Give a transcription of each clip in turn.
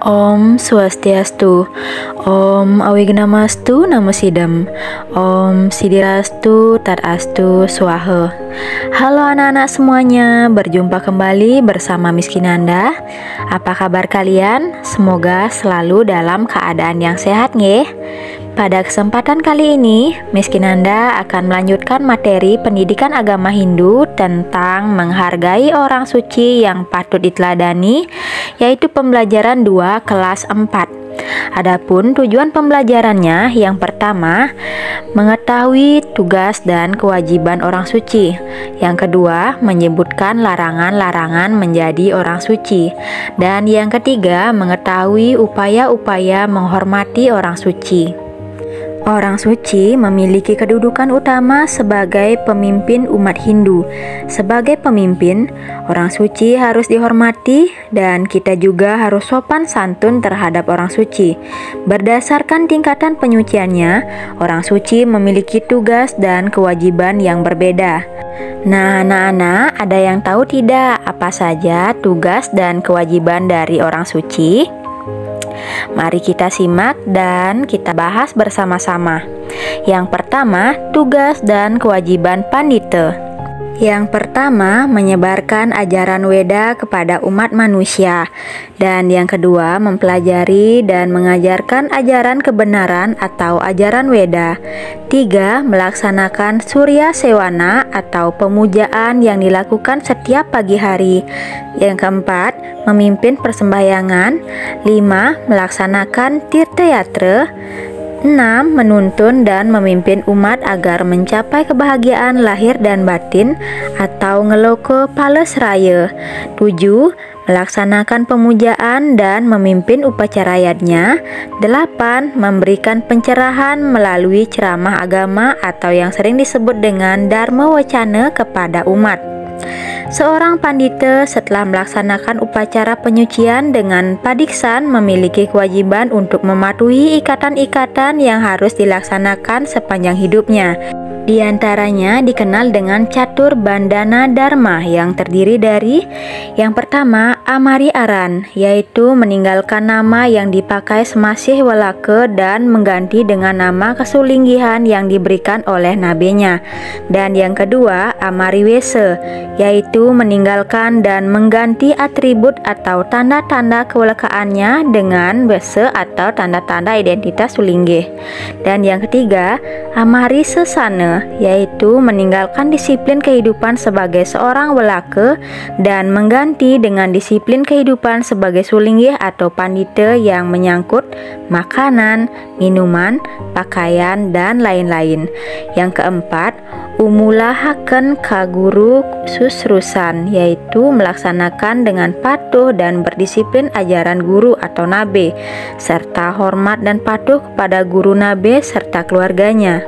Om Swastiastu, Om Awignamastu Namo Sidam, Om Sidirastu Tadastu Swaha. Halo anak-anak semuanya, berjumpa kembali bersama Miss Kinanda. Apa kabar kalian? Semoga selalu dalam keadaan yang sehat nggih. Pada kesempatan kali ini, Miss Kinanda akan melanjutkan materi pendidikan agama Hindu tentang menghargai orang suci yang patut diteladani, yaitu pembelajaran 2 kelas 4. Adapun tujuan pembelajarannya, yang pertama, mengetahui tugas dan kewajiban orang suci. Yang kedua, menyebutkan larangan-larangan menjadi orang suci. Dan yang ketiga, mengetahui upaya-upaya menghormati orang suci. Orang suci memiliki kedudukan utama sebagai pemimpin umat Hindu. Sebagai pemimpin, orang suci harus dihormati dan kita juga harus sopan santun terhadap orang suci. Berdasarkan tingkatan penyuciannya, orang suci memiliki tugas dan kewajiban yang berbeda. Nah, anak-anak, ada yang tahu tidak apa saja tugas dan kewajiban dari orang suci? Mari kita simak dan kita bahas bersama-sama. Yang pertama, tugas dan kewajiban pandita. Yang pertama, menyebarkan ajaran Weda kepada umat manusia. Dan yang kedua, mempelajari dan mengajarkan ajaran kebenaran atau ajaran Weda. 3. Melaksanakan Surya Sewana atau pemujaan yang dilakukan setiap pagi hari. Yang keempat, memimpin persembahyangan. 5. Melaksanakan Tirta Yatra. 6. Menuntun dan memimpin umat agar mencapai kebahagiaan lahir dan batin atau ngeloko palesraya. 7. Melaksanakan pemujaan dan memimpin upacara yadnya. 8. Memberikan pencerahan melalui ceramah agama atau yang sering disebut dengan Dharma Wacana kepada umat. Seorang pandita setelah melaksanakan upacara penyucian dengan padiksan memiliki kewajiban untuk mematuhi ikatan-ikatan yang harus dilaksanakan sepanjang hidupnya. Di antaranya dikenal dengan Catur Bandana Dharma yang terdiri dari yang pertama, Amari Aran, yaitu meninggalkan nama yang dipakai semasih walaka dan mengganti dengan nama kesulinggihan yang diberikan oleh nabinya. Dan yang kedua, Amari Wesa, yaitu meninggalkan dan mengganti atribut atau tanda-tanda kewalakaannya dengan Wesa atau tanda-tanda identitas sulinggih. Dan yang ketiga, Amari Sesana, yaitu meninggalkan disiplin kehidupan sebagai seorang welaka dan mengganti dengan disiplin kehidupan sebagai sulinggih atau pandita yang menyangkut makanan, minuman, pakaian, dan lain-lain. Yang keempat, umulahaken kaguru susrusan, yaitu melaksanakan dengan patuh dan berdisiplin ajaran guru atau nabe, serta hormat dan patuh kepada guru nabe serta keluarganya.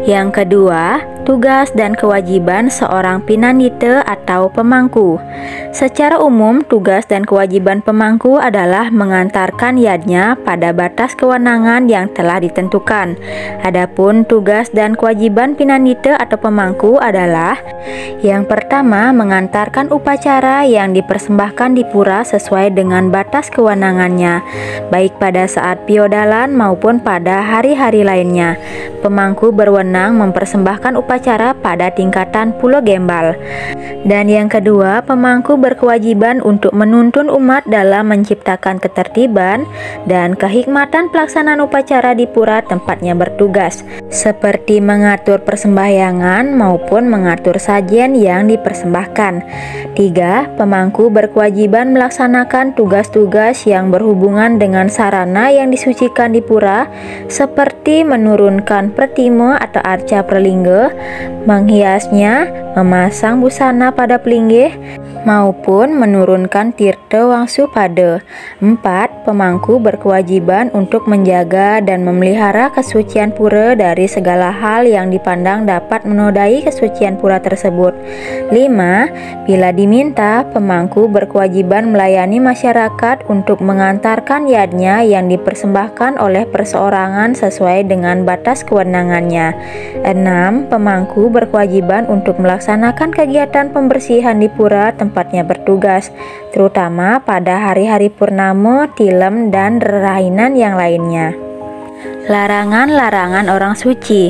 Yang kedua, tugas dan kewajiban seorang pinandita atau pemangku. Secara umum, tugas dan kewajiban pemangku adalah mengantarkan yadnya pada batas kewenangan yang telah ditentukan. Adapun tugas dan kewajiban pinandita atau pemangku adalah yang pertama, mengantarkan upacara yang dipersembahkan di pura sesuai dengan batas kewenangannya, baik pada saat piodalan maupun pada hari-hari lainnya. Pemangku berwenang mempersembahkan upacara pada tingkatan Pulau Gembal. Dan yang kedua, pemangku berkewajiban untuk menuntun umat dalam menciptakan ketertiban dan kehikmatan pelaksanaan upacara di pura tempatnya bertugas, seperti mengatur persembahyangan maupun mengatur sajian yang dipersembahkan. 3. Pemangku berkewajiban melaksanakan tugas-tugas yang berhubungan dengan sarana yang disucikan di pura, seperti menurunkan pertima atau arca pralingga, menghiasnya, memasang busana pada pelinggih, maupun menurunkan tirta wangsu pada. 4. Pemangku berkewajiban untuk menjaga dan memelihara kesucian pura dari segala hal yang dipandang dapat menodai kesucian pura tersebut. 5. Bila diminta, pemangku berkewajiban melayani masyarakat untuk mengantarkan yadnya yang dipersembahkan oleh perseorangan sesuai dengan batas kewenangannya. 6. Pemangku berkewajiban untuk melaksanakan kegiatan pembersihan di pura tempatnya bertugas, terutama pada hari-hari purnama, tilem, dan rerainan yang lainnya. Larangan-larangan orang suci.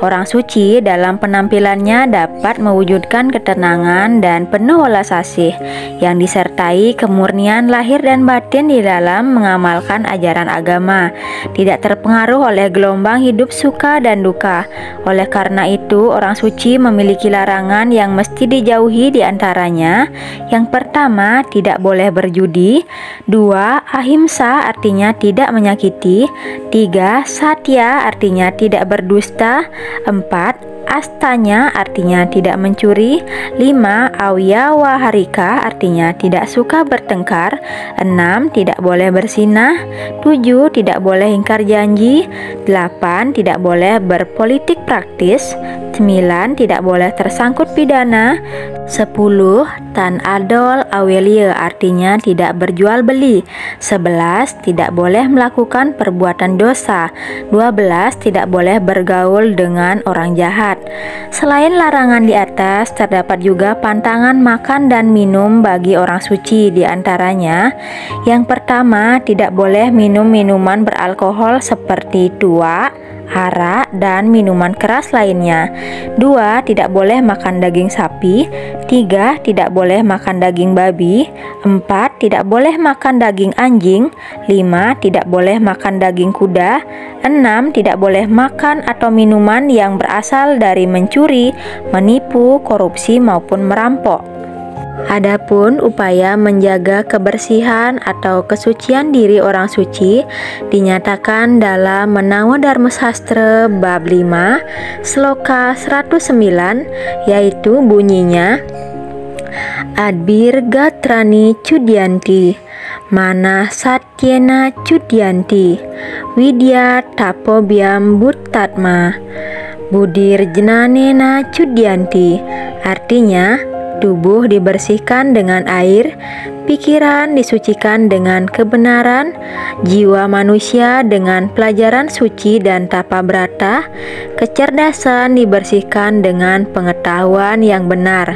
Orang suci dalam penampilannya dapat mewujudkan ketenangan dan penuh welas asih yang disertai kemurnian lahir dan batin di dalam mengamalkan ajaran agama, tidak terpengaruh oleh gelombang hidup suka dan duka. Oleh karena itu, orang suci memiliki larangan yang mesti dijauhi, diantaranya: yang pertama, tidak boleh berjudi. 2. Ahimsa artinya tidak menyakiti. 3. Satya artinya tidak berdusta. 4. Astanya artinya tidak mencuri. 5. Awyawaharika artinya tidak suka bertengkar. 6. Tidak boleh bersinah. 7. Tidak boleh ingkar janji. 8. Tidak boleh berpolitik praktis. 9. Tidak boleh tersangkut pidana. 10. Tan adol awelia artinya tidak berjual beli. 11. Tidak boleh melakukan perbuatan dosa. 12. Tidak boleh bergaul dengan orang jahat. Selain larangan di atas, terdapat juga pantangan makan dan minum bagi orang suci. Di antaranya, yang pertama, tidak boleh minum minuman beralkohol seperti tuak, arak, dan minuman keras lainnya. 2. Tidak boleh makan daging sapi. 3. Tidak boleh makan daging babi. 4. Tidak boleh makan daging anjing. 5. Tidak boleh makan daging kuda. 6. Tidak boleh makan atau minuman yang berasal dari mencuri, menipu, korupsi, maupun merampok. Adapun upaya menjaga kebersihan atau kesucian diri orang suci dinyatakan dalam Menawa Dharma Sastra bab 5 sloka 109, yaitu bunyinya: Adbir gatrani cudyanti, mana satyena cudyanti, widya tapobyam buttatma, budir jenanena cudyanti. Artinya, tubuh dibersihkan dengan air, pikiran disucikan dengan kebenaran, jiwa manusia dengan pelajaran suci dan tapa brata, kecerdasan dibersihkan dengan pengetahuan yang benar.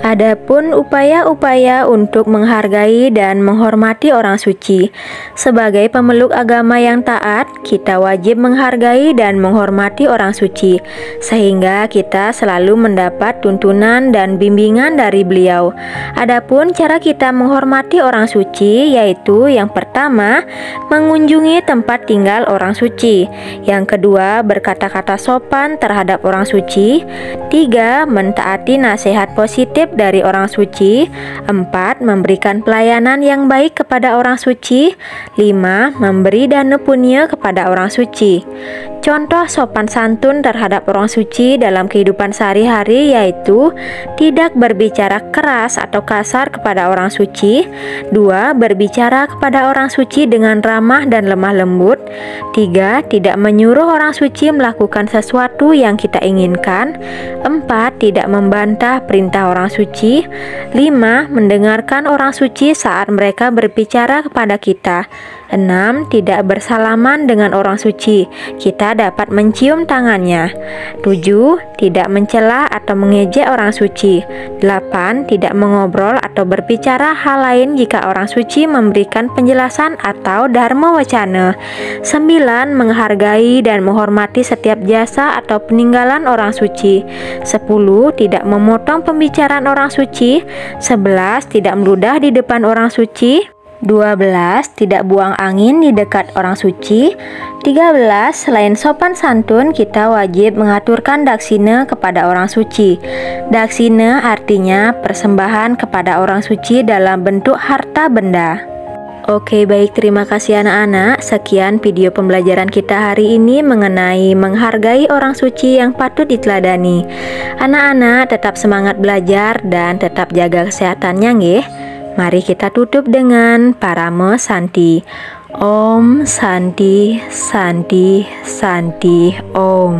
Adapun upaya-upaya untuk menghargai dan menghormati orang suci. Sebagai pemeluk agama yang taat, kita wajib menghargai dan menghormati orang suci, sehingga kita selalu mendapat tuntunan dan bimbingan dari beliau. Adapun cara kita menghormati orang suci, yaitu yang pertama, mengunjungi tempat tinggal orang suci. Yang kedua, berkata-kata sopan terhadap orang suci. 3. Mentaati nasihat positif dari orang suci. 4. Memberikan pelayanan yang baik kepada orang suci. 5. Memberi dana punya kepada orang suci. Contoh sopan santun terhadap orang suci dalam kehidupan sehari-hari yaitu tidak berbicara keras atau kasar kepada orang suci. 2. Berbicara kepada orang suci dengan ramah dan lemah lembut. 3. Tidak menyuruh orang suci melakukan sesuatu yang kita inginkan. 4. Tidak membantah perintah orang suci. 5. Mendengarkan orang suci saat mereka berbicara kepada kita. 6. Tidak bersalaman dengan orang suci, kita dapat mencium tangannya. 7. Tidak mencela atau mengejek orang suci. 8. Tidak mengobrol atau berbicara hal lain jika orang suci memberikan penjelasan atau dharma wacana. 9. Menghargai dan menghormati setiap jasa atau peninggalan orang suci. 10. Tidak memotong pembicaraan orang suci. 11. Tidak meludah di depan orang suci. 12. Tidak buang angin di dekat orang suci. 13. Selain sopan santun, kita wajib mengaturkan daksina kepada orang suci. Daksina artinya persembahan kepada orang suci dalam bentuk harta benda. Oke, baik, terima kasih anak-anak. Sekian video pembelajaran kita hari ini mengenai menghargai orang suci yang patut diteladani. Anak-anak tetap semangat belajar dan tetap jaga kesehatannya nggih. Mari kita tutup dengan Parama Santi. Om Santi Santi Santi Om.